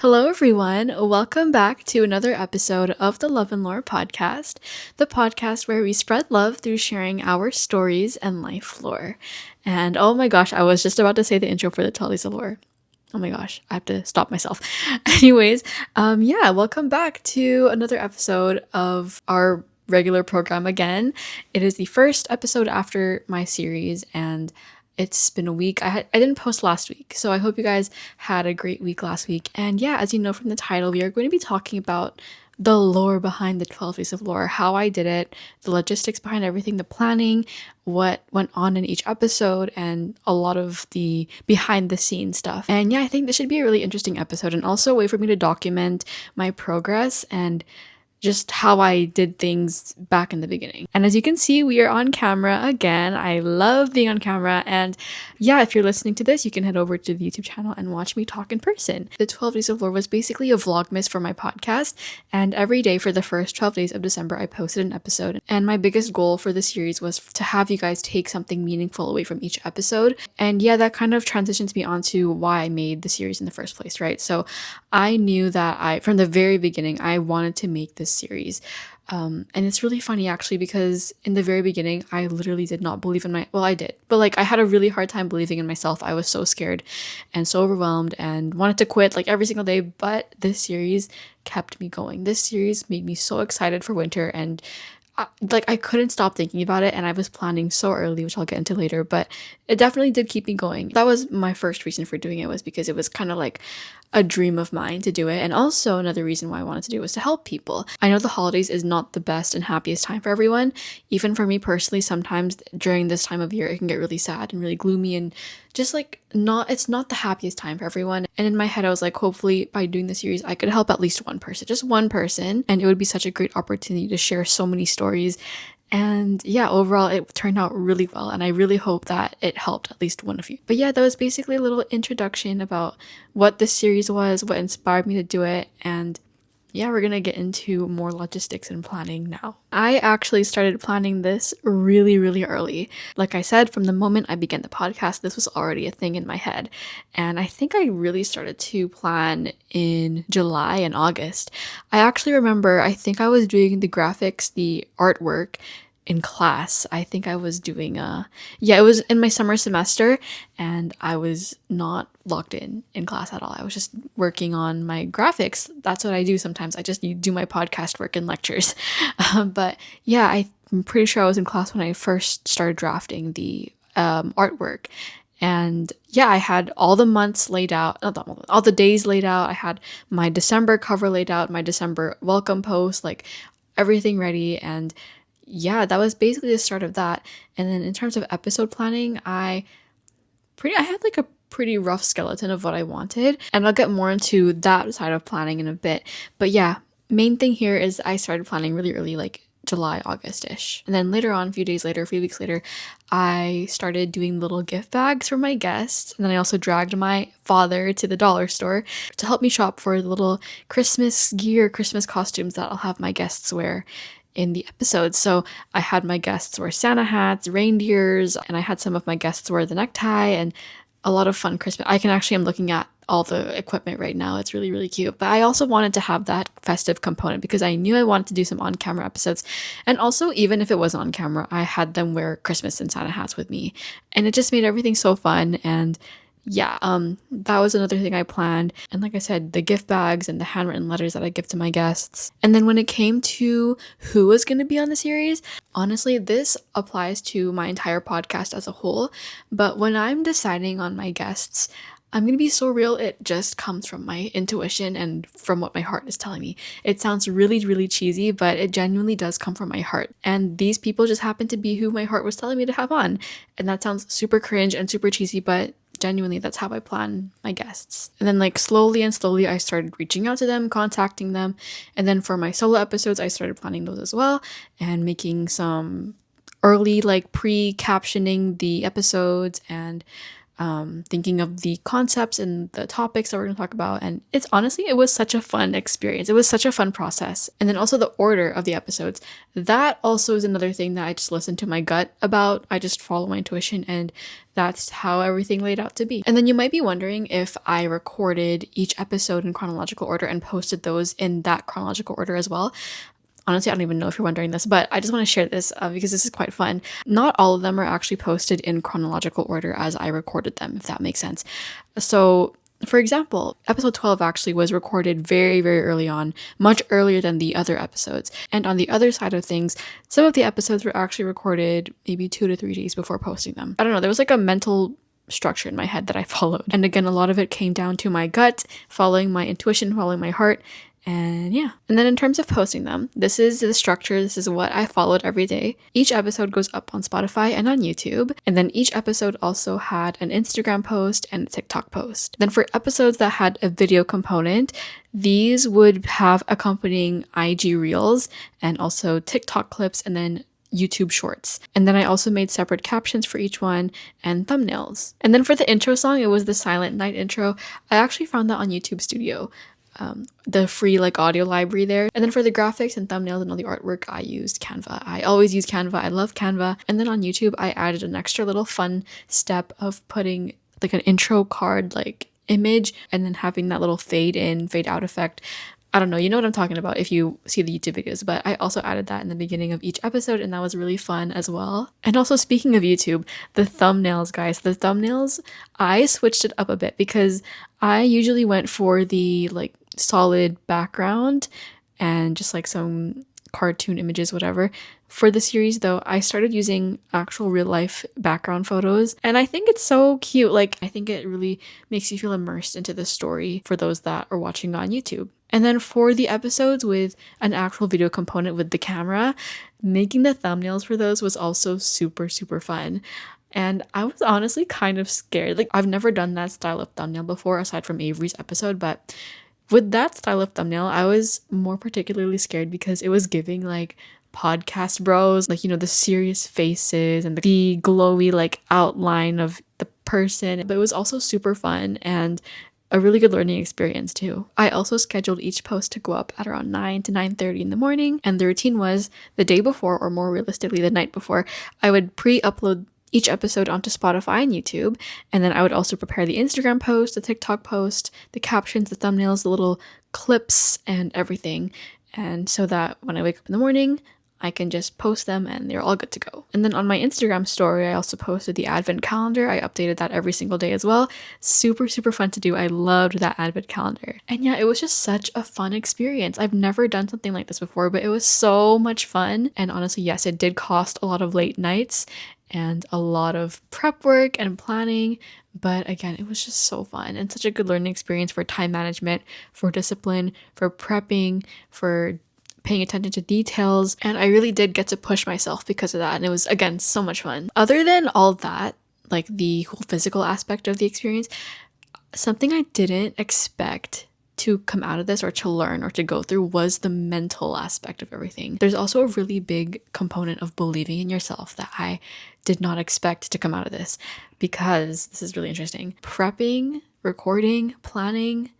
Hello, everyone. Welcome back to another episode of the Love and Lore podcast, the podcast where we spread love through sharing our stories and life lore. And oh my gosh, I was just about to say the intro for the Tullies of Lore. Oh my gosh, I have to stop myself. Anyways, welcome back to another episode of our regular program again. It is the first episode after my series, and it's been a week. I didn't post last week, so I hope you guys had a great week last week. And yeah, as you know from the title, we are going to be talking about the lore behind the 12 Days of Lore, how I did it, the logistics behind everything, the planning, what went on in each episode, and a lot of the behind the scenes stuff. And yeah, I think this should be a really interesting episode and also a way for me to document my progress and just how I did things back in the beginning. And as you can see, we are on camera again. I love being on camera. And yeah, if you're listening to this, you can head over to the YouTube channel and watch me talk in person. The 12 Days of Lore was basically a vlogmas for my podcast. And every day for the first 12 days of December, I posted an episode. And my biggest goal for the series was to have you guys take something meaningful away from each episode. And yeah, that kind of transitions me onto why I made the series in the first place, right? So I knew that from the very beginning, I wanted to make this series. And it's really funny actually, because in the very beginning, I literally did not believe in I did, but like I had a really hard time believing in myself. I was so scared and so overwhelmed and wanted to quit like every single day. But this series kept me going. This series made me so excited for winter, and I couldn't stop thinking about it, and I was planning so early, which I'll get into later, but it definitely did keep me going. That was my first reason for doing it, was because it was kind of like a dream of mine to do it. And also another reason why I wanted to do it was to help people. I know the holidays is not the best and happiest time for everyone. Even for me personally, sometimes during this time of year, it can get really sad and really gloomy and just like it's not the happiest time for everyone. And in my head, I was like, hopefully by doing the series, I could help at least one person, just one person. And it would be such a great opportunity to share so many stories. And yeah, overall, it turned out really well. And I really hope that it helped at least one of you. But yeah, that was basically a little introduction about what this series was, what inspired me to do it. And yeah, we're gonna get into more logistics and planning now. I actually started planning this really, really early. Like I said, from the moment I began the podcast, this was already a thing in my head. And I think I really started to plan in July and August. I actually remember, I think I was doing the graphics, the artwork in class. I think I was doing it was in my summer semester, and I was not locked in class at all. I was just working on my graphics. That's what I do sometimes. I just do my podcast work in lectures. But yeah, I'm pretty sure I was in class when I first started drafting the artwork. And yeah, I had all the months laid out, all the days laid out. I had my December cover laid out, my December welcome post, like everything ready. And yeah, that was basically the start of that. And then in terms of episode planning, I had like a pretty rough skeleton of what I wanted, and I'll get more into that side of planning in a bit. But yeah, main thing here is I started planning really early, like July, August-ish. And then later on, a few weeks later, I started doing little gift bags for my guests. And then I also dragged my father to the dollar store to help me shop for the little Christmas gear, Christmas costumes that I'll have my guests wear in the episode. So I had my guests wear Santa hats, reindeers, and I had some of my guests wear the necktie, and a lot of fun Christmas. I'm looking at all the equipment right now. It's really, really cute. But I also wanted to have that festive component because I knew I wanted to do some on-camera episodes. And also, even if it wasn't on camera, I had them wear Christmas and Santa hats with me. And it just made everything so fun. And yeah, that was another thing I planned. And like I said, the gift bags and the handwritten letters that I give to my guests. And then when it came to who was going to be on the series, honestly, this applies to my entire podcast as a whole. But when I'm deciding on my guests, I'm going to be so real, it just comes from my intuition and from what my heart is telling me. It sounds really, really cheesy, but it genuinely does come from my heart. And these people just happen to be who my heart was telling me to have on. And that sounds super cringe and super cheesy, but genuinely, that's how I plan my guests. And then like slowly I started reaching out to them, contacting them. And then for my solo episodes, I started planning those as well and making some early like pre-captioning the episodes and thinking of the concepts and the topics that we're going to talk about. And it was such a fun experience. It was such a fun process. And then also the order of the episodes. That also is another thing that I just listen to my gut about. I just follow my intuition, and that's how everything laid out to be. And then you might be wondering if I recorded each episode in chronological order and posted those in that chronological order as well. Honestly, I don't even know if you're wondering this, but I just want to share this because this is quite fun. Not all of them are actually posted in chronological order as I recorded them, if that makes sense. So, for example, episode 12 actually was recorded very, very early on, much earlier than the other episodes. And on the other side of things, some of the episodes were actually recorded maybe 2 to 3 days before posting them. I don't know, there was like a mental structure in my head that I followed. And again, a lot of it came down to my gut, following my intuition, following my heart. And yeah. And then in terms of posting them, this is the structure. This is what I followed every day. Each episode goes up on Spotify and on YouTube. And then each episode also had an Instagram post and a TikTok post. Then for episodes that had a video component, these would have accompanying IG Reels and also TikTok clips and then YouTube shorts. And then I also made separate captions for each one and thumbnails. And then for the intro song, it was the Silent Night intro. I actually found that on YouTube Studio. The free audio library there. And then for the graphics and thumbnails and all the artwork, I used Canva. I always use Canva. I love Canva. And then on YouTube, I added an extra little fun step of putting an intro card image and then having that little fade in, fade out effect. I don't know, you know what I'm talking about if you see the YouTube videos, but I also added that in the beginning of each episode, and that was really fun as well. And also, speaking of YouTube, the thumbnails, guys, I switched it up a bit because I usually went for the solid background and just some cartoon images, whatever. For the series though, I started using actual real life background photos, and I think it's so cute. I think it really makes you feel immersed into the story for those that are watching on YouTube. And then for the episodes with an actual video component with the camera, making the thumbnails for those was also super, super fun. And I was honestly kind of scared. I've never done that style of thumbnail before aside from Avery's episode, but with that style of thumbnail, I was more particularly scared because it was giving podcast bros, the serious faces and the glowy outline of the person. But it was also super fun and a really good learning experience too. I also scheduled each post to go up at around 9 to 9:30 in the morning, and the routine was the day before, or more realistically the night before, I would pre-upload each episode onto Spotify and YouTube, and then I would also prepare the Instagram post, the TikTok post, the captions, the thumbnails, the little clips, and everything. And so that when I wake up in the morning, I can just post them and they're all good to go. And then on my Instagram story, I also posted the advent calendar. I updated that every single day as well. Super, super fun to do. I loved that advent calendar. And yeah, it was just such a fun experience. I've never done something like this before, but it was so much fun. And honestly, yes, it did cost a lot of late nights and a lot of prep work and planning. But again, it was just so fun and such a good learning experience for time management, for discipline, for prepping, for paying attention to details. And I really did get to push myself because of that. And it was, again, so much fun. Other than all that, the whole physical aspect of the experience, something I didn't expect to come out of this or to learn or to go through was the mental aspect of everything. There's also a really big component of believing in yourself that I did not expect to come out of this, because this is really interesting. Prepping, recording, planning,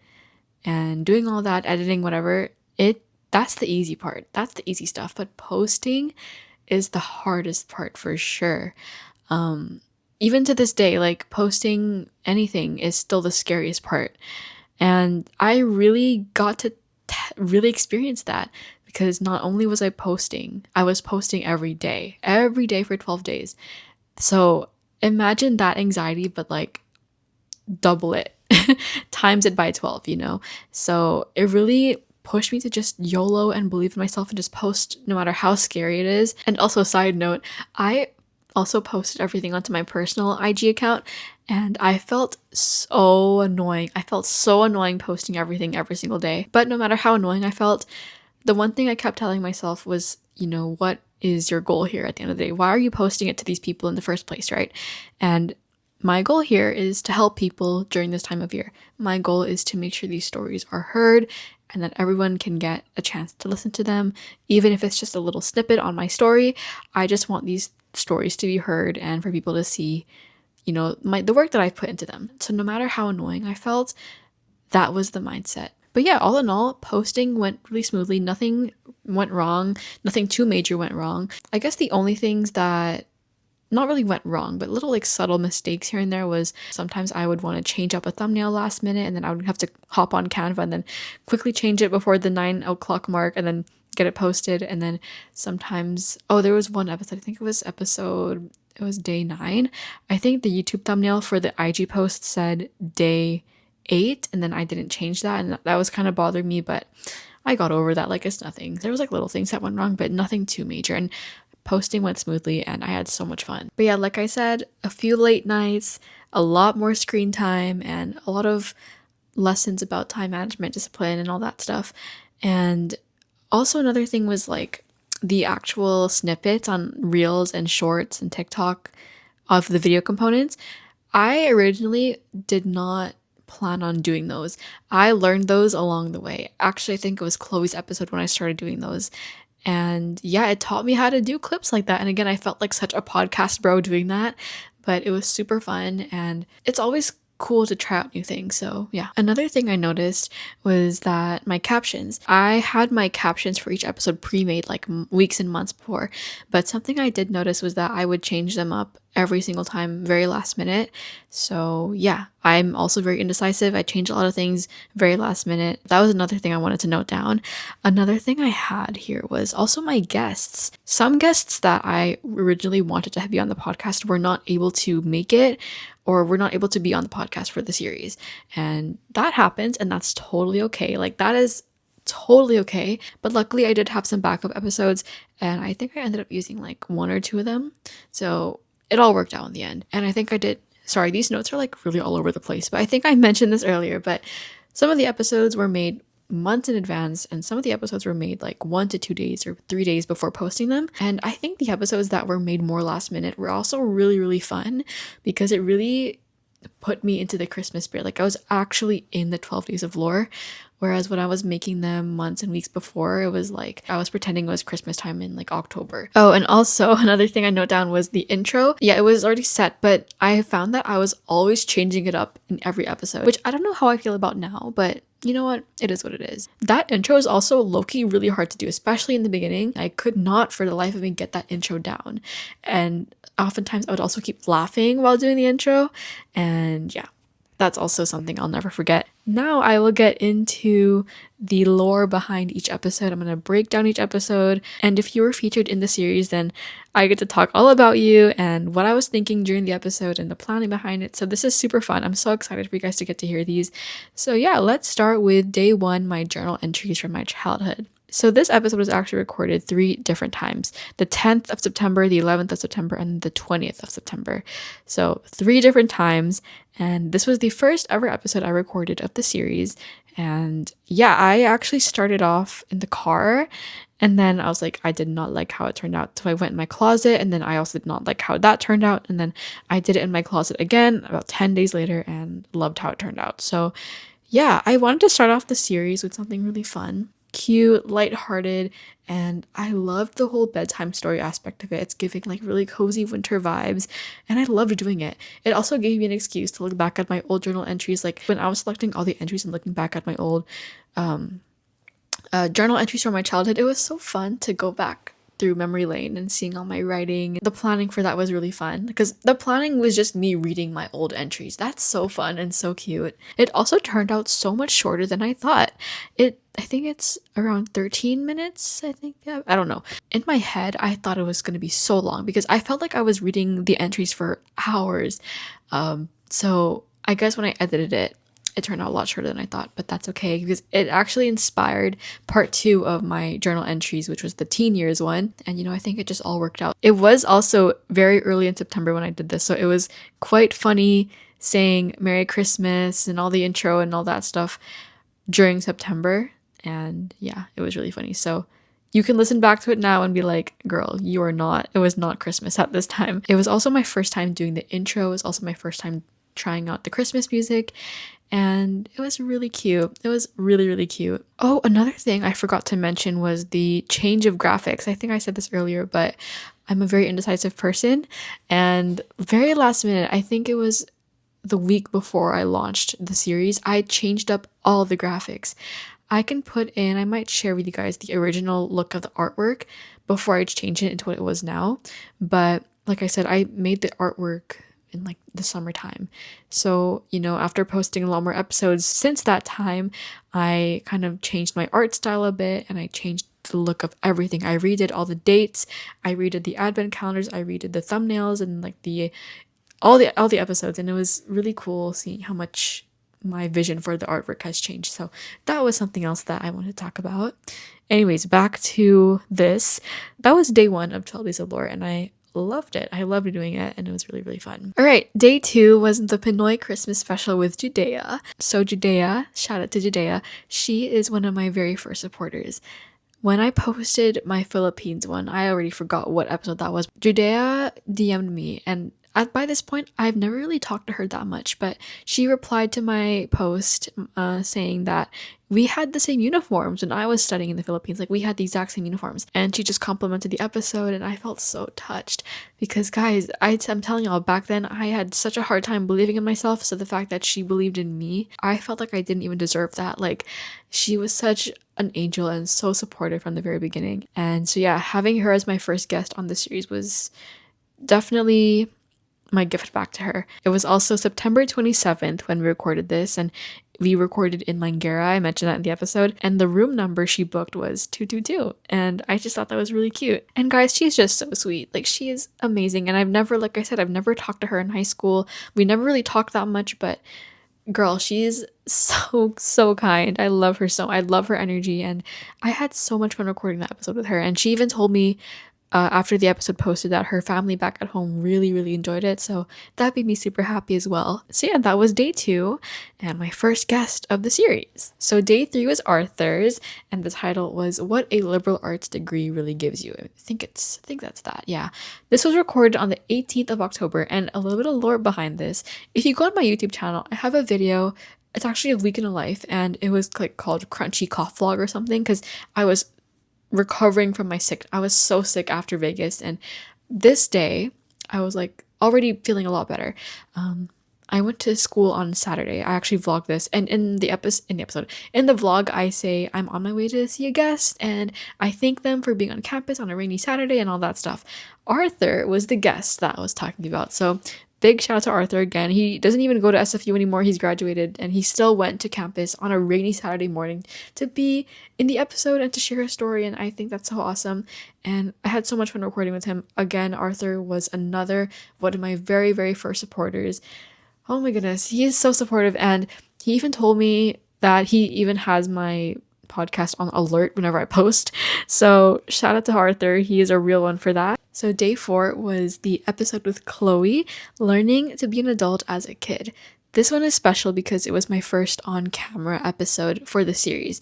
and doing all that, editing, whatever, that's the easy part. That's the easy stuff. But posting is the hardest part for sure. Even to this day, posting anything is still the scariest part. And I really got to really experience that, because not only was I was posting every day for 12 days. So imagine that anxiety, but double it, times it by 12, So it really pushed me to just YOLO and believe in myself and just post no matter how scary it is. And also, side note, I also posted everything onto my personal IG account, and I felt so annoying. I felt so annoying posting everything every single day. But no matter how annoying I felt, the one thing I kept telling myself was, what is your goal here at the end of the day? Why are you posting it to these people in the first place, right? And my goal here is to help people during this time of year. My goal is to make sure these stories are heard and that everyone can get a chance to listen to them, even if it's just a little snippet on my story. I just want these stories to be heard and for people to see the work that I put into them. So no matter how annoying I felt, that was the mindset. But yeah, all in all, posting went really smoothly. Nothing went wrong. Nothing too major went wrong. I guess the only things that not really went wrong, but little like subtle mistakes here and there was sometimes I would want to change up a thumbnail last minute, and then I would have to hop on Canva and then quickly change it before the 9 o'clock mark and then get it posted. And then sometimes, there was one episode, I think it was day 9. I think the YouTube thumbnail for the IG post said day 8, and then I didn't change that, and that was kind of bothering me, but I got over that. Like, it's nothing. There was like little things that went wrong, but nothing too major. And posting went smoothly and I had so much fun. But yeah, like I said, a few late nights, a lot more screen time, and a lot of lessons about time management, discipline, and all that stuff. And also another thing was like the actual snippets on Reels and Shorts and TikTok of the video components. I originally did not plan on doing those. I learned those along the way. Actually, I think it was Chloe's episode when I started doing those. And yeah, it taught me how to do clips like that. And again, I felt like such a podcast bro doing that, but it was super fun, and it's always cool to try out new things. So yeah. Another thing I noticed was that my captions, I had my captions for each episode pre-made like weeks and months before, but something I did notice was that I would change them up every single time, very last minute. So yeah, I'm also very indecisive. I change a lot of things very last minute. That was another thing I wanted to note down. Another thing I had here was also my guests. Some guests that I originally wanted to be on the podcast were not able to make it, or were not able to be on the podcast for the series. And that happens, and that's totally okay. Like, that is totally okay. But luckily I did have some backup episodes, and I think I ended up using like 1 or 2 of them. So it all worked out in the end. And I think I did, sorry, these notes are like really all over the place, but I think I mentioned this earlier, but some of the episodes were made months in advance, and some of the episodes were made like 1 to 2 days or 3 days before posting them. And I think the episodes that were made more last minute were also really, really fun, because it really put me into the Christmas spirit. Like, I was actually in the 12 days of lore. Whereas when I was making them months and weeks before, it was like I was pretending it was Christmas time in like October. Oh, and also another thing I note down was the intro. Yeah, it was already set, but I found that I was always changing it up in every episode, which I don't know how I feel about now, but you know what? It is what it is. That intro is also low-key really hard to do, especially in the beginning. I could not for the life of me get that intro down. And oftentimes I would also keep laughing while doing the intro. And yeah, that's also something I'll never forget. Now I will get into the lore behind each episode. I'm going to break down each episode. And if you were featured in the series, then I get to talk all about you and what I was thinking during the episode and the planning behind it. So this is super fun. I'm so excited for you guys to get to hear these. So yeah, let's start with day 1, my journal entries from my childhood. So this episode was actually recorded 3 different times: the 10th of September, the 11th of September, and the 20th of September. So 3 different times. And this was the first ever episode I recorded of the series. And yeah, I actually started off in the car, and then I was like, I did not like how it turned out. So I went in my closet, and then I also did not like how that turned out. And then I did it in my closet again about 10 days later and loved how it turned out. So yeah, I wanted to start off the series with something really fun, cute, lighthearted, and I loved the whole bedtime story aspect of it. It's giving like really cozy winter vibes, and I loved doing it. It also gave me an excuse to look back at my old journal entries. Like, when I was selecting all the entries and looking back at my old journal entries from my childhood, it was so fun to go back through memory lane and seeing all my writing. The planning for that was really fun, because the planning was just me reading my old entries. That's so fun and so cute. It also turned out so much shorter than I thought. I think it's around 13 minutes, I think. Yeah, I don't know. In my head, I thought it was going to be so long, because I felt like I was reading the entries for hours. So I guess when I edited it, it turned out a lot shorter than I thought, but that's okay, because it actually inspired part 2 of my journal entries, which was the teen years one. And I think it just all worked out. It was also very early in September when I did this, so it was quite funny saying Merry Christmas and all the intro and all that stuff during September. And yeah, it was really funny. So you can listen back to it now and be like, girl, it was not Christmas at this time. It was also my first time doing the intro. It was also my first time trying out the Christmas music, and it was really cute. It was really, really cute. Oh, another thing I forgot to mention was the change of graphics. I think I said this earlier, but I'm a very indecisive person, and very last minute, I think it was the week before I launched the series, I changed up all the graphics. I might share with you guys the original look of the artwork before I change it into what it was now. But like I said, I made the artwork in like the summertime. So, after posting a lot more episodes since that time, I kind of changed my art style a bit and I changed the look of everything. I redid all the dates, I redid the advent calendars, I redid the thumbnails and like the all the episodes, and it was really cool seeing how much my vision for the artwork has changed. So that was something else that I wanted to talk about. Anyways, back to this. That was day 1 of 12 Days of Lore, and I loved it. I loved doing it, and it was really, really fun. All right, day 2 was the Pinoy Christmas special with Judea. So Judea, shout out to Judea, she is one of my very first supporters. When I posted my Philippines one, I already forgot what episode that was. Judea DM'd me, and by this point, I've never really talked to her that much, but she replied to my post saying that we had the same uniforms when I was studying in the Philippines. Like, we had the exact same uniforms. And she just complimented the episode, and I felt so touched. Because, guys, I'm telling y'all, back then, I had such a hard time believing in myself. So the fact that she believed in me, I felt like I didn't even deserve that. Like, she was such an angel and so supportive from the very beginning. And so, yeah, having her as my first guest on the series was definitely my gift back to her. It was also September 27th when we recorded this, and we recorded in Langara. I mentioned that in the episode, and the room number she booked was 222, and I just thought that was really cute. And guys, she's just so sweet. Like, she is amazing, and I've never talked to her in high school. We never really talked that much, but girl, she's so kind. I love her energy, and I had so much fun recording that episode with her. And she even told me after the episode posted that her family back at home really, really enjoyed it. So that made me super happy as well. So yeah, that was day 2 and my first guest of the series. So day 3 was Arthur's, and the title was What a Liberal Arts Degree Really Gives You. I think that's that. Yeah. This was recorded on the 18th of October, and a little bit of lore behind this. If you go on my YouTube channel, I have a video. It's actually a week in a life, and it was like called Crunchy Cough Vlog or something, because I was recovering from my sick. I was so sick after Vegas, and this day I was like already feeling a lot better. I went to school on Saturday. I actually vlogged this, and in the vlog, I say I'm on my way to see a guest, and I thank them for being on campus on a rainy Saturday and all that stuff. Arthur was the guest that I was talking about, so big shout out to Arthur again. He doesn't even go to SFU anymore. He's graduated, and he still went to campus on a rainy Saturday morning to be in the episode and to share his story, and I think that's so awesome. And I had so much fun recording with him. Again, Arthur was another one of my very, very first supporters. Oh my goodness, he is so supportive, and he even told me that he even has my podcast on alert whenever I post. So shout out to Arthur. He is a real one for that. So day 4 was the episode with Chloe, learning to be an adult as a kid. This one is special because it was my first on-camera episode for the series.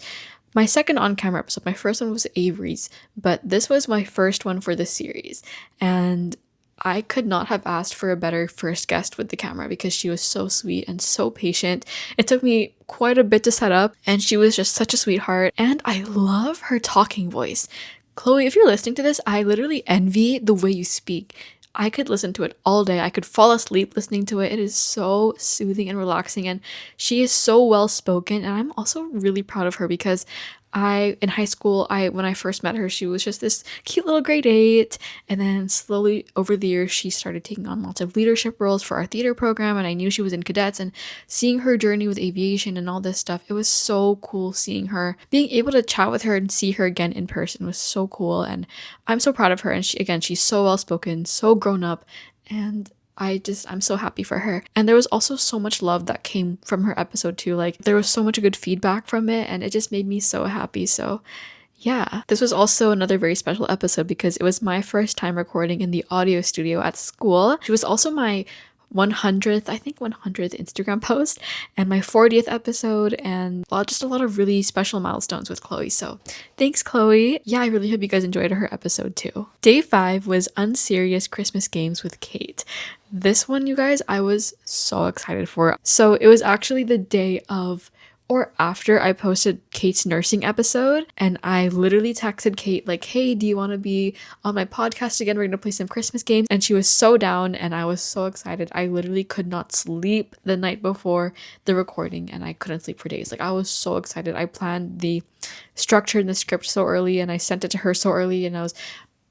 My second on-camera episode, my first one was Avery's, but this was my first one for the series. And I could not have asked for a better first guest with the camera because she was so sweet and so patient. It took me quite a bit to set up, and she was just such a sweetheart. And I love her talking voice. Chloe, if you're listening to this, I literally envy the way you speak. I could listen to it all day. I could fall asleep listening to it. It is so soothing and relaxing, and she is so well spoken. And I'm also really proud of her because in high school, when I first met her, she was just this cute little grade 8, and then slowly over the years she started taking on lots of leadership roles for our theater program, and I knew she was in cadets, and seeing her journey with aviation and all this stuff, it was so cool seeing her. Being able to chat with her and see her again in person was so cool, and I'm so proud of her. And she's so well spoken, so grown up, and I'm so happy for her. And there was also so much love that came from her episode too. Like, there was so much good feedback from it, and it just made me so happy. So yeah, this was also another very special episode because it was my first time recording in the audio studio at school. It was also my 100th Instagram post and my 40th episode, and just a lot of really special milestones with Chloe. So thanks, Chloe. Yeah, I really hope you guys enjoyed her episode too. Day 5 was Unserious Christmas Games with Kate. This one, you guys, I was so excited for. So it was actually the day of or after I posted Kate's nursing episode, and I literally texted Kate like, hey, do you want to be on my podcast again? We're going to play some Christmas games. And she was so down, and I was so excited. I literally could not sleep the night before the recording, and I couldn't sleep for days. Like, I was so excited. I planned the structure and the script so early, and I sent it to her so early, and I was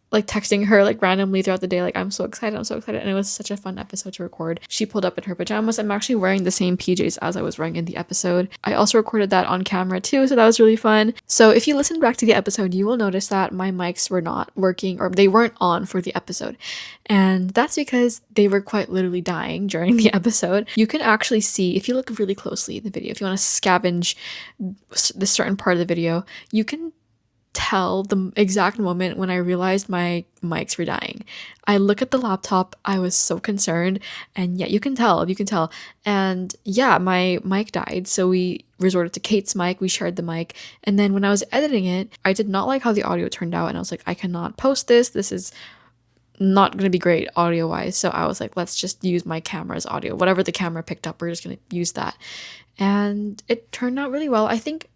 like texting her like randomly throughout the day, like, I'm so excited, and it was such a fun episode to record. She pulled up in her pajamas. I'm actually wearing the same PJs as I was wearing in the episode. I also recorded that on camera too, so that was really fun. So if you listen back to the episode, you will notice that my mics were not working, or they weren't on for the episode, and that's because they were quite literally dying during the episode. You can actually see, if you look really closely in the video, if you want to scavenge this certain part of the video, you can tell the exact moment when I realized my mics were dying. I look at the laptop, I was so concerned, and yeah, you can tell. And yeah, my mic died, so we resorted to Kate's mic, we shared the mic, and then when I was editing it, I did not like how the audio turned out, and I was like, I cannot post this is not going to be great audio wise. So I was like, let's just use my camera's audio, whatever the camera picked up, we're just going to use that. And it turned out really well. I think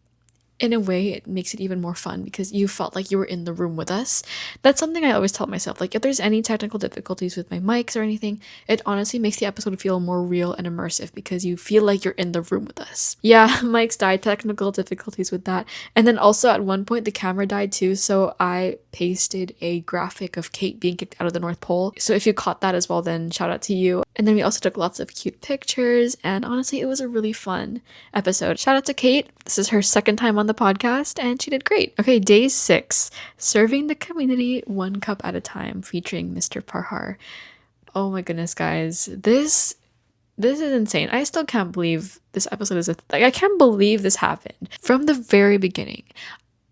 in a way, it makes it even more fun because you felt like you were in the room with us. That's something I always tell myself. Like, if there's any technical difficulties with my mics or anything, it honestly makes the episode feel more real and immersive because you feel like you're in the room with us. Yeah, mics died, technical difficulties with that. And then also at one point, the camera died too. So I pasted a graphic of Kate being kicked out of the North Pole. So if you caught that as well, then shout out to you. And then we also took lots of cute pictures. And honestly, it was a really fun episode. Shout out to Kate. This is her second time on the podcast and she did great. Okay, day 6, serving the community one cup at a time, featuring Mr. Parhar. Oh my goodness, guys, this is insane. I still can't believe this episode is I can't believe this happened. From the very beginning,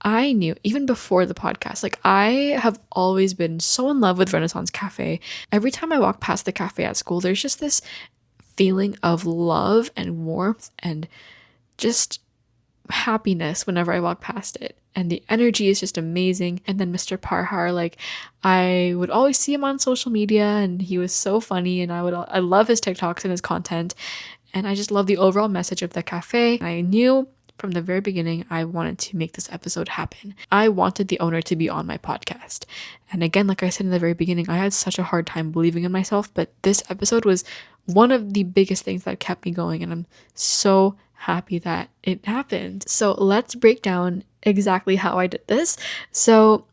I knew, even before the podcast, like, I have always been so in love with Renaissance Cafe. Every time I walk past the cafe at school, there's just this feeling of love and warmth and just happiness whenever I walk past it, and the energy is just amazing. And then Mr. Parhar, like, I would always see him on social media and he was so funny, and I love his TikToks and his content, and I just love the overall message of the cafe. I knew from the very beginning I wanted to make this episode happen. I wanted the owner to be on my podcast, and again, like I said in the very beginning, I had such a hard time believing in myself, but this episode was one of the biggest things that kept me going, and I'm so happy that it happened. So let's break down exactly how I did this. So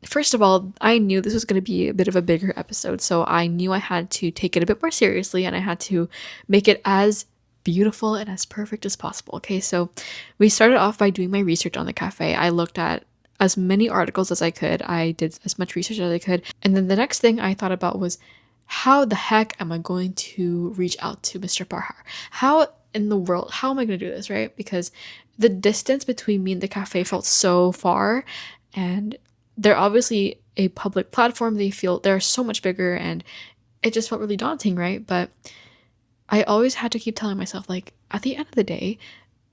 first of all, I knew this was going to be a bit of a bigger episode, so I knew I had to take it a bit more seriously, and I had to make it as beautiful and as perfect as possible. Okay, so we started off by doing my research on the cafe. I looked at as many articles as I could. I did as much research as I could, and then the next thing I thought about was, how the heck am I going to reach out to Mr. Parhar? How in the world, how am I going to do this, right? Because the distance between me and the cafe felt so far, and they're obviously a public platform. They're so much bigger, and it just felt really daunting, right? But I always had to keep telling myself, like, at the end of the day,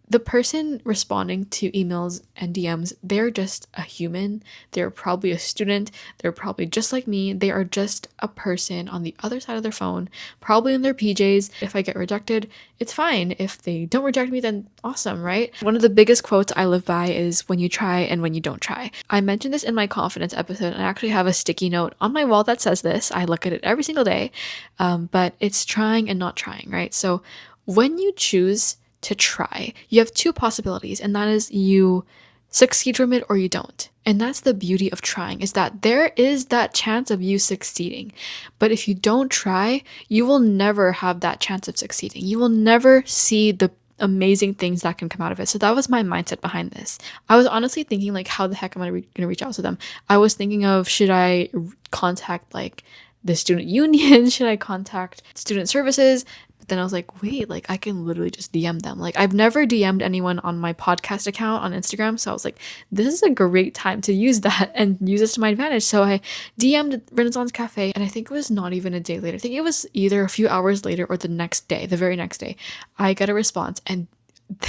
the person responding to emails and DMs, they're just a human. They're probably a student. They're probably just like me. They are just a person on the other side of their phone, probably in their PJs. If I get rejected, it's fine. If they don't reject me, then awesome, right? One of the biggest quotes I live by is, when you try and when you don't try. I mentioned this in my confidence episode, and I actually have a sticky note on my wall that says this. I look at it every single day, but it's trying and not trying, right? So when you choose to try, you have two possibilities, and that is you succeed from it or you don't. And that's the beauty of trying, is that there is that chance of you succeeding. But if you don't try, you will never have that chance of succeeding. You will never see the amazing things that can come out of it. So that was my mindset behind this. I was honestly thinking, like, how the heck am I going to reach out to them? I was thinking of, should I contact like the student union? Should I contact student services? But then I was like, wait, like, I can literally just DM them. Like, I've never DM'd anyone on my podcast account on Instagram. So I was like, this is a great time to use that and use this to my advantage. So I DM'd Renaissance Cafe, and I think it was not even a day later. I think it was either a few hours later or the next day, the very next day, I got a response, and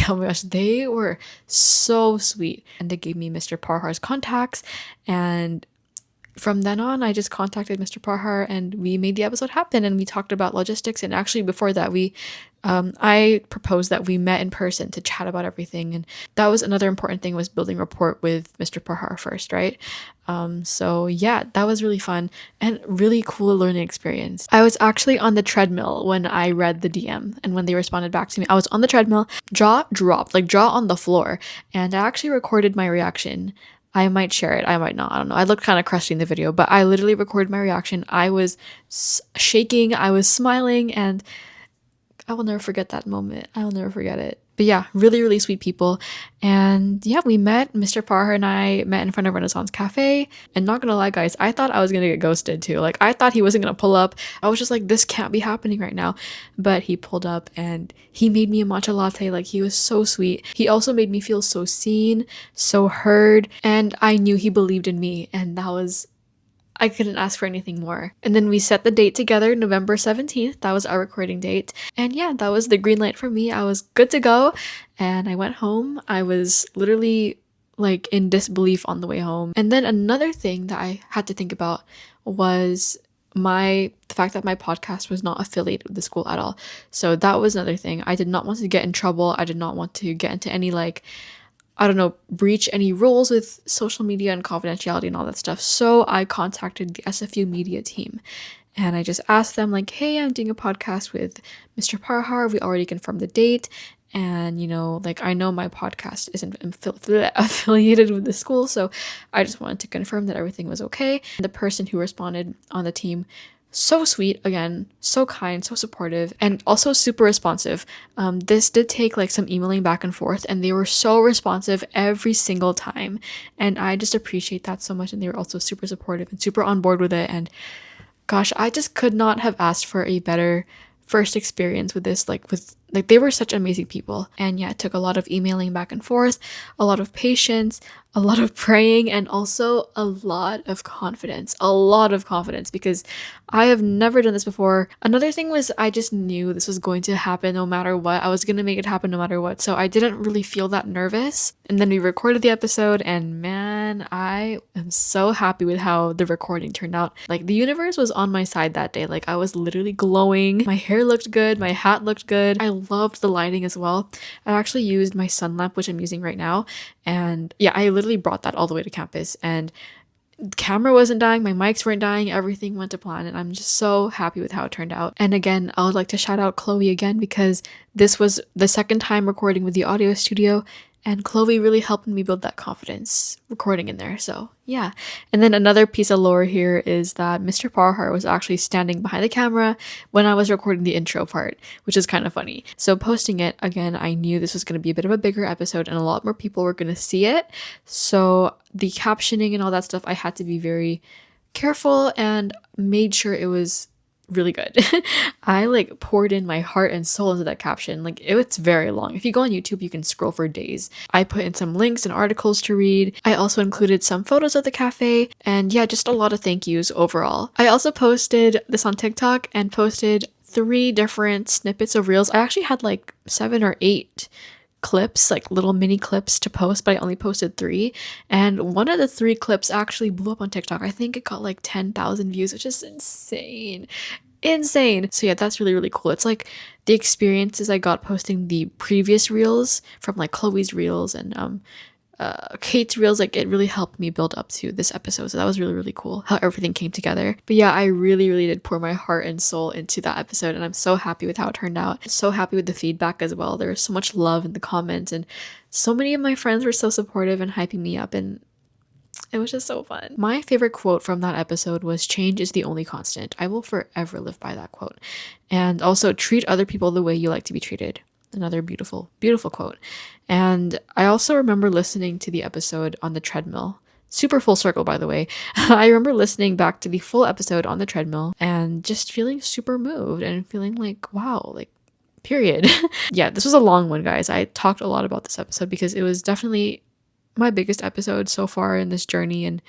oh my gosh, they were so sweet. And they gave me Mr. Parhar's contacts, and from then on, I just contacted Mr. Parhar and we made the episode happen, and we talked about logistics. And actually before that, we I proposed that we met in person to chat about everything, and that was another important thing, was building rapport with Mr. Parhar first, right? So yeah, that was really fun and really cool learning experience. I was actually on the treadmill when I read the DM, and when they responded back to me, I was on the treadmill, jaw dropped, like jaw on the floor, and I actually recorded my reaction. I might share it, I might not, I don't know. I looked kind of crusty in the video, but I literally recorded my reaction. I was shaking, I was smiling, and I will never forget that moment. I will never forget it. But yeah, really, really sweet people. And yeah, we met. Mr. Parhar and I met in front of Renaissance Cafe. And not gonna lie, guys, I thought I was gonna get ghosted too. Like, I thought he wasn't gonna pull up. I was just like, this can't be happening right now. But he pulled up and he made me a matcha latte. Like, he was so sweet. He also made me feel so seen, so heard. And I knew he believed in me. And I couldn't ask for anything more. And then we set the date together, November 17th. That was our recording date. And yeah, that was the green light for me. I was good to go. And I went home. I was literally like in disbelief on the way home. And then another thing that I had to think about was the fact that my podcast was not affiliated with the school at all. So that was another thing. I did not want to get in trouble. I did not want to get into any breach any rules with social media and confidentiality and all that stuff. So I contacted the SFU media team and I just asked them like, hey, I'm doing a podcast with Mr. Parhar. We already confirmed the date. And, I know my podcast isn't affiliated with the school. So I just wanted to confirm that everything was okay. And the person who responded on the team, so sweet, again, so kind, so supportive, and also super responsive. This did take some emailing back and forth, and they were so responsive every single time. And I just appreciate that so much. And they were also super supportive and super on board with it. And gosh, I just could not have asked for a better first experience with this. They were such amazing people. And yeah, it took a lot of emailing back and forth, a lot of patience, a lot of praying, and also a lot of confidence. Because I have never done this before. Another thing was I just knew this was going to happen no matter what. I was going to make it happen no matter what. So I didn't really feel that nervous. And then we recorded the episode, and man, I am so happy with how the recording turned out. The universe was on my side that day. I was literally glowing. My hair looked good. My hat looked good. I loved the lighting as well. I actually used my sun lamp, which I'm using right now. And yeah, I literally brought that all the way to campus, and the camera wasn't dying, my mics weren't dying, everything went to plan, and I'm just so happy with how it turned out. And again, I would like to shout out Chloe again, because this was the second time recording with the audio studio, and Chloe really helped me build that confidence recording in there. So yeah. And then another piece of lore here is that Mr. Parhar was actually standing behind the camera when I was recording the intro part, which is kind of funny. So posting it, again, I knew this was going to be a bit of a bigger episode and a lot more people were going to see it. So the captioning and all that stuff, I had to be very careful and made sure it was really good. I poured in my heart and soul into that caption. It's very long. If you go on YouTube, you can scroll for days. I put in some links and articles to read. I also included some photos of the cafe, and yeah, just a lot of thank yous overall. I also posted this on TikTok and posted 3 different snippets of reels. I actually had 7 or 8 clips, little mini clips to post, but I only posted 3, and one of the 3 clips actually blew up on TikTok. I think it got 10,000 views, which is insane. So yeah, that's really, really cool. It's the experiences I got posting the previous reels from Chloe's reels and Kate's reels, it really helped me build up to this episode. So that was really, really cool how everything came together. But yeah, I really, really did pour my heart and soul into that episode, and I'm so happy with how it turned out. So happy with the feedback as well. There was so much love in the comments, and so many of my friends were so supportive and hyping me up, and it was just so fun. My favorite quote from that episode was, "Change is the only constant." I will forever live by that quote. And also, treat other people the way you like to be treated. Another beautiful, beautiful quote. And I also remember listening to the episode on the treadmill. Super full circle, by the way. I remember listening back to the full episode on the treadmill and just feeling super moved and feeling wow, period. Yeah, this was a long one, guys. I talked a lot about this episode because it was definitely my biggest episode so far in this journey, and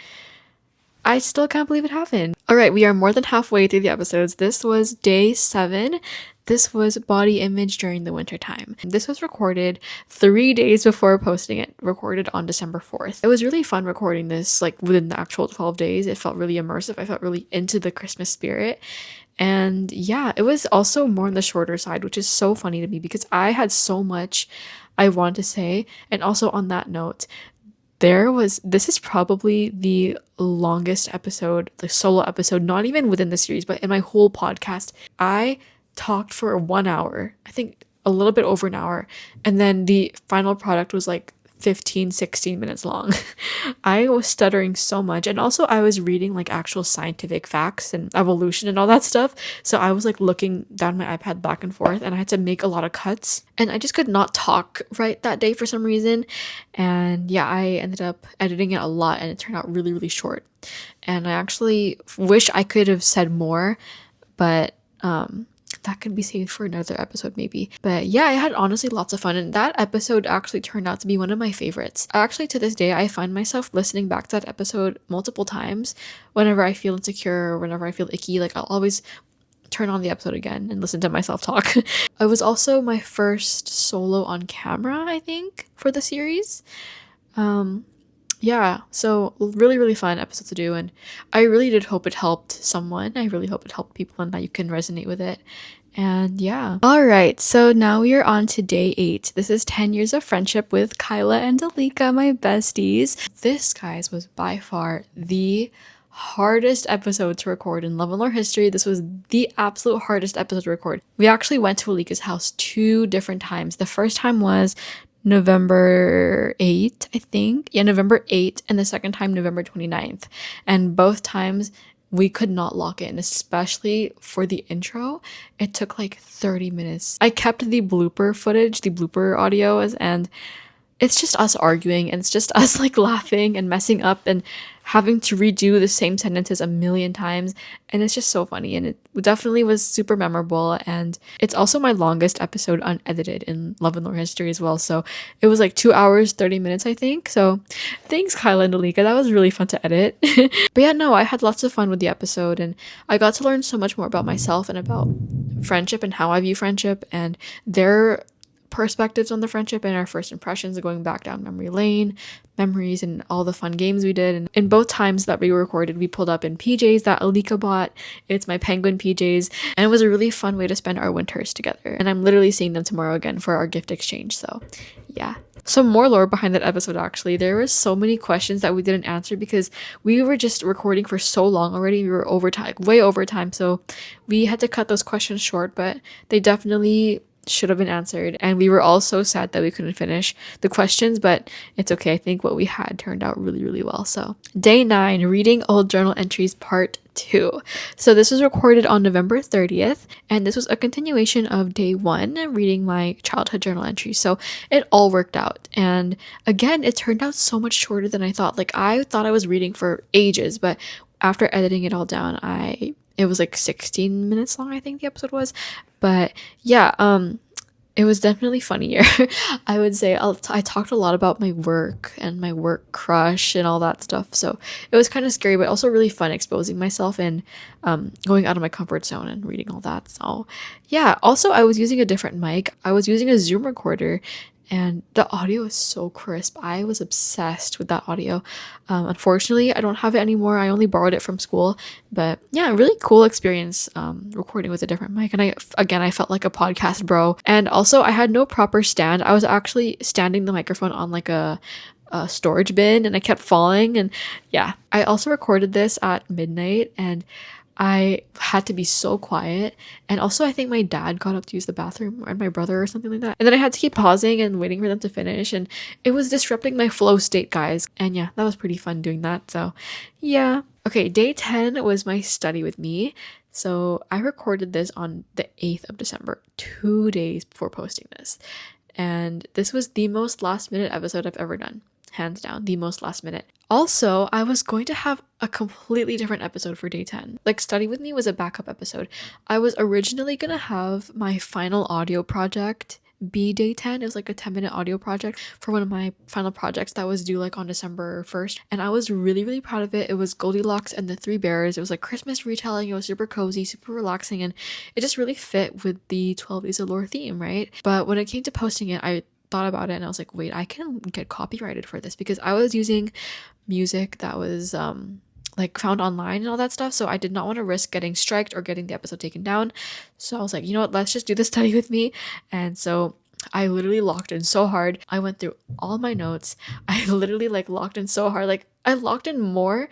I still can't believe it happened. All right, we are more than halfway through the episodes. This was day 7. This was body image during the winter time. This was recorded 3 days before posting it, recorded on December 4th. It was really fun recording this within the actual 12 days. It felt really immersive. I felt really into the Christmas spirit. And yeah, it was also more on the shorter side, which is so funny to me because I had so much I wanted to say. And also on that note, this is probably the longest episode, the solo episode, not even within the series, but in my whole podcast. I talked for 1 hour, I think a little bit over an hour, and then the final product was like 15, 16 minutes long. I was stuttering so much, and also I was reading like actual scientific facts and evolution and all that stuff, so I was like looking down my iPad back and forth, and I had to make a lot of cuts, and I just could not talk right that day for some reason. And yeah, I ended up editing it a lot, and it turned out really, really short, and I actually wish I could have said more, but that could be saved for another episode maybe. But yeah, I had honestly lots of fun, and that episode actually turned out to be one of my favorites. Actually, to this day, I find myself listening back to that episode multiple times whenever I feel insecure or whenever I feel icky. Like, I'll always turn on the episode again and listen to myself talk. It was also my first solo on camera, I think, for the series. Yeah, so really, really fun episode to do, and I really did hope it helped someone. I really hope it helped people and that you can resonate with it. And yeah. All right, so now we are on to day 8. This is 10 years of friendship with Kyla and Alika, my besties. This, guys, was by far the hardest episode to record in Love and Lore history. This was the absolute hardest episode to record. We actually went to Alika's house 2 different times. The first time was November 8th, I think. Yeah, November 8th, and the second time November 29th. And both times we could not lock in, especially for the intro. It took like 30 minutes. I kept the blooper footage, the blooper audio, and it's just us arguing, and it's just us like laughing and messing up and having to redo the same sentences a million times, and it's just so funny, and it definitely was super memorable. And it's also my longest episode unedited in Love and Lore history as well, so it was like 2 hours 30 minutes, I think. So thanks, Kyla and Alika, that was really fun to edit. But yeah, no, I had lots of fun with the episode, and I got to learn so much more about myself and about friendship and how I view friendship and their perspectives on the friendship and our first impressions, going back down memory lane, memories and all the fun games we did. And in both times that we recorded, we pulled up in PJs that Alika bought. It's my penguin PJs, and it was a really fun way to spend our winters together. And I'm literally seeing them tomorrow again for our gift exchange. So yeah. Some more lore behind that episode, actually. There were so many questions that we didn't answer because we were just recording for so long already. We were over time, way over time. So we had to cut those questions short, but they definitely should have been answered, and we were all so sad that we couldn't finish the questions, but it's okay. I think what we had turned out really, really well. So day 9, reading old journal entries part 2. So this was recorded on November 30th, and this was a continuation of day 1, reading my childhood journal entries. So it all worked out, and again, it turned out so much shorter than I thought. Like, I thought I was reading for ages, but after editing it all down, it was like 16 minutes long, I think the episode was. But yeah, it was definitely funnier. I would say I talked a lot about my work and my work crush and all that stuff. So it was kind of scary, but also really fun exposing myself and going out of my comfort zone and reading all that. So yeah, also I was using a different mic. I was using a Zoom recorder, and the audio is so crisp. I was obsessed with that audio. Unfortunately, I don't have it anymore. I only borrowed it from school. But yeah, really cool experience recording with a different mic. And I felt like a podcast bro. And also, I had no proper stand. I was actually standing the microphone on like a storage bin, and I kept falling. And yeah, I also recorded this at midnight, and I had to be so quiet. And also, I think my dad got up to use the bathroom, or my brother or something like that. And then I had to keep pausing and waiting for them to finish. And it was disrupting my flow state, guys. And yeah, that was pretty fun doing that. So yeah. Okay, day 10 was my study with me. So I recorded this on the 8th of December, 2 days before posting this. And this was the most last minute episode I've ever done. Hands down, the most last minute. Also, I was going to have a completely different episode for day 10. Like, Study With Me was a backup episode. I was originally going to have my final audio project be day 10. It was like a 10-minute audio project for one of my final projects that was due like on December 1st. And I was really, really proud of it. It was Goldilocks and the Three Bears. It was like Christmas retelling. It was super cozy, super relaxing, and it just really fit with the 12 Days of Lore theme, right? But when it came to posting it, I thought about it and I was like, wait, I can get copyrighted for this, because I was using music that was like found online and all that stuff. So I did not want to risk getting striked or getting the episode taken down. So I was like, you know what, let's just do the study with me. And so I literally locked in so hard. I went through all my notes. I literally like locked in so hard. Like I locked in more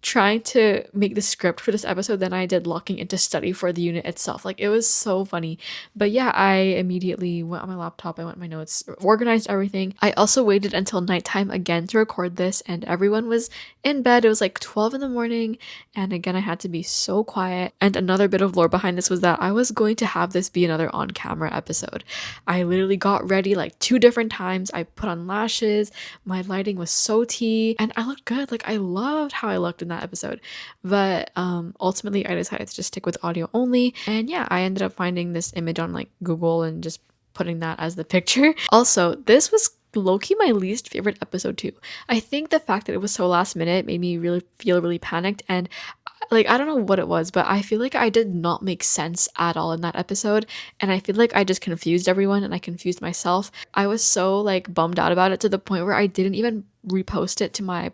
trying to make the script for this episode than I did locking into study for the unit itself. Like it was so funny. But yeah, I immediately went on my laptop, I went my notes, organized everything. I also waited until nighttime again to record this, and everyone was in bed. It was like 12 in the morning, and again I had to be so quiet. And another bit of lore behind this was that I was going to have this be another on-camera episode. I literally got ready like 2 different times. I put on lashes, my lighting was so tea, and I looked good. Like I loved how I looked in that episode. But ultimately I decided to just stick with audio only. And yeah, I ended up finding this image on like Google and just putting that as the picture. Also, this was low-key my least favorite episode too. I think the fact that it was so last minute made me really feel really panicked, and like I don't know what it was, but I feel like I did not make sense at all in that episode, and I feel like I just confused everyone and I confused myself. I was so like bummed out about it to the point where I didn't even repost it to my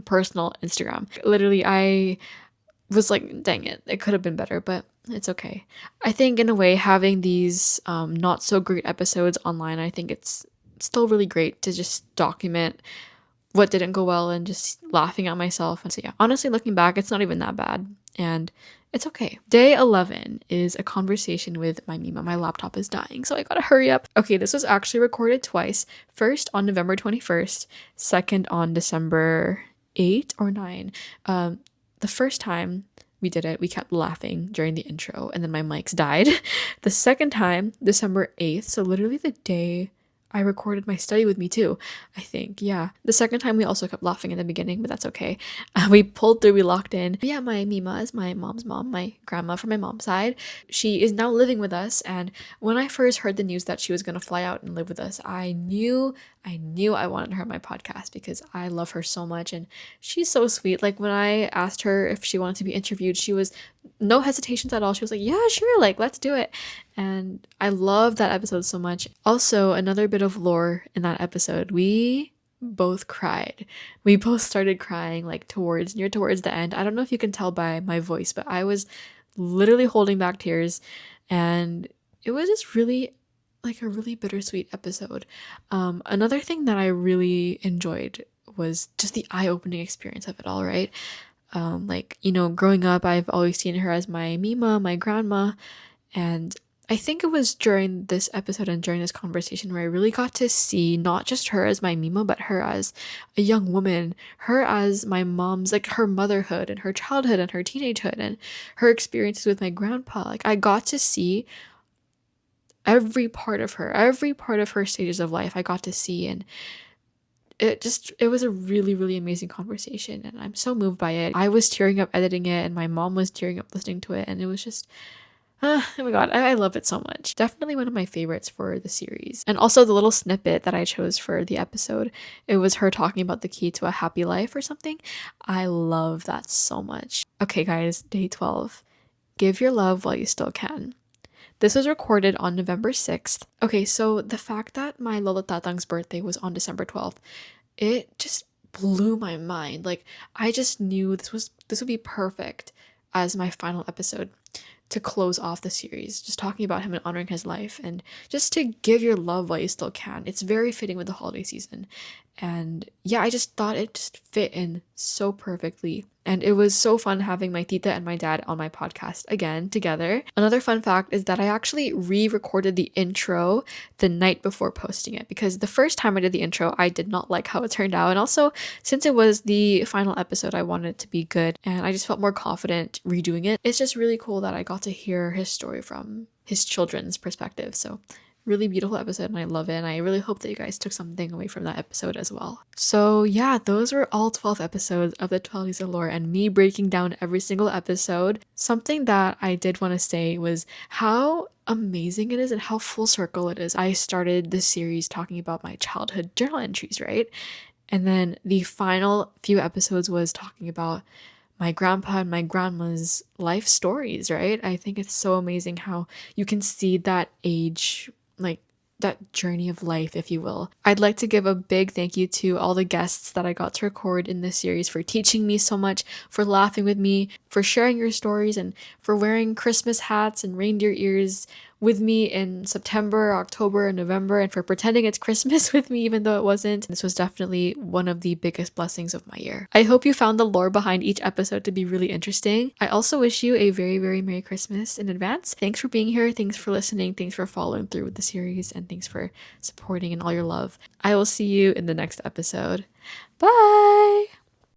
personal Instagram. Literally, I was like, dang it, it could have been better, but it's okay. I think in a way, having these not so great episodes online, I think it's still really great to just document what didn't go well and just laughing at myself. And so yeah, honestly, looking back, it's not even that bad, and it's okay. Day 11 is a conversation with my Mima. My laptop is dying, so I gotta hurry up. Okay, this was actually recorded twice. First on November 21st, second on December 8 or 9. The first time we did it, we kept laughing during the intro, and then my mics died. The second time, December 8th, so literally the day I recorded my study with me too, I think. Yeah. The second time we also kept laughing in the beginning, but that's okay. We pulled through, we locked in. But yeah, my Mima is my mom's mom, my grandma from my mom's side. She is now living with us, and when I first heard the news that she was going to fly out and live with us, I knew I wanted her on my podcast because I love her so much, and she's so sweet. Like when I asked her if she wanted to be interviewed, she was no hesitations at all. She was like, yeah, sure, like let's do it. And I love that episode so much. Also, another bit of lore in that episode, we both cried. We both started crying like near towards the end. I don't know if you can tell by my voice, but I was literally holding back tears, and it was just really like a really bittersweet episode. Another thing that I really enjoyed was just the eye-opening experience of it all, right? Like, you know, growing up, I've always seen her as my Mima, my grandma, and I think it was during this episode and during this conversation where I really got to see not just her as my Mima, but her as a young woman, her as my mom's, like her motherhood and her childhood and her teenagehood and her experiences with my grandpa. Like I got to see every part of her stages of life I got to see, and it was a really, really amazing conversation, and I'm so moved by it. I was tearing up editing it, and my mom was tearing up listening to it, and it was just oh my god, I love it so much. Definitely one of my favorites for the series. And also the little snippet that I chose for the episode, it was her talking about the key to a happy life or something. I love that so much. Okay guys, day 12. Give your love while you still can. This was recorded on November 6th. Okay, so the fact that my Lola Tatang's birthday was on December 12th, it just blew my mind. Like, I just knew this would be perfect as my final episode to close off the series, just talking about him and honoring his life, and just to give your love while you still can. It's very fitting with the holiday season. And yeah, I just thought it just fit in so perfectly. And it was so fun having my tita and my dad on my podcast again together. Another fun fact is that I actually re-recorded the intro the night before posting it, because the first time I did the intro, I did not like how it turned out. And also, since it was the final episode, I wanted it to be good, and I just felt more confident redoing it. It's just really cool that I got to hear his story from his children's perspective. So really beautiful episode, and I love it, and I really hope that you guys took something away from that episode as well. So yeah, those were all 12 episodes of the 12 Days of Lore and me breaking down every single episode. Something that I did want to say was how amazing it is and how full circle it is. I started this series talking about my childhood journal entries, right? And then the final few episodes was talking about my grandpa and my grandma's life stories, right? I think it's so amazing how you can see that age, like that journey of life, if you will. I'd like to give a big thank you to all the guests that I got to record in this series for teaching me so much, for laughing with me, for sharing your stories, and for wearing Christmas hats and reindeer ears with me in September, October, and November, and for pretending it's Christmas with me even though it wasn't. This was definitely one of the biggest blessings of my year. I hope you found the lore behind each episode to be really interesting. I also wish you a very, very Merry Christmas in advance. Thanks for being here. Thanks for listening. Thanks for following through with the series. And thanks for supporting and all your love. I will see you in the next episode. Bye!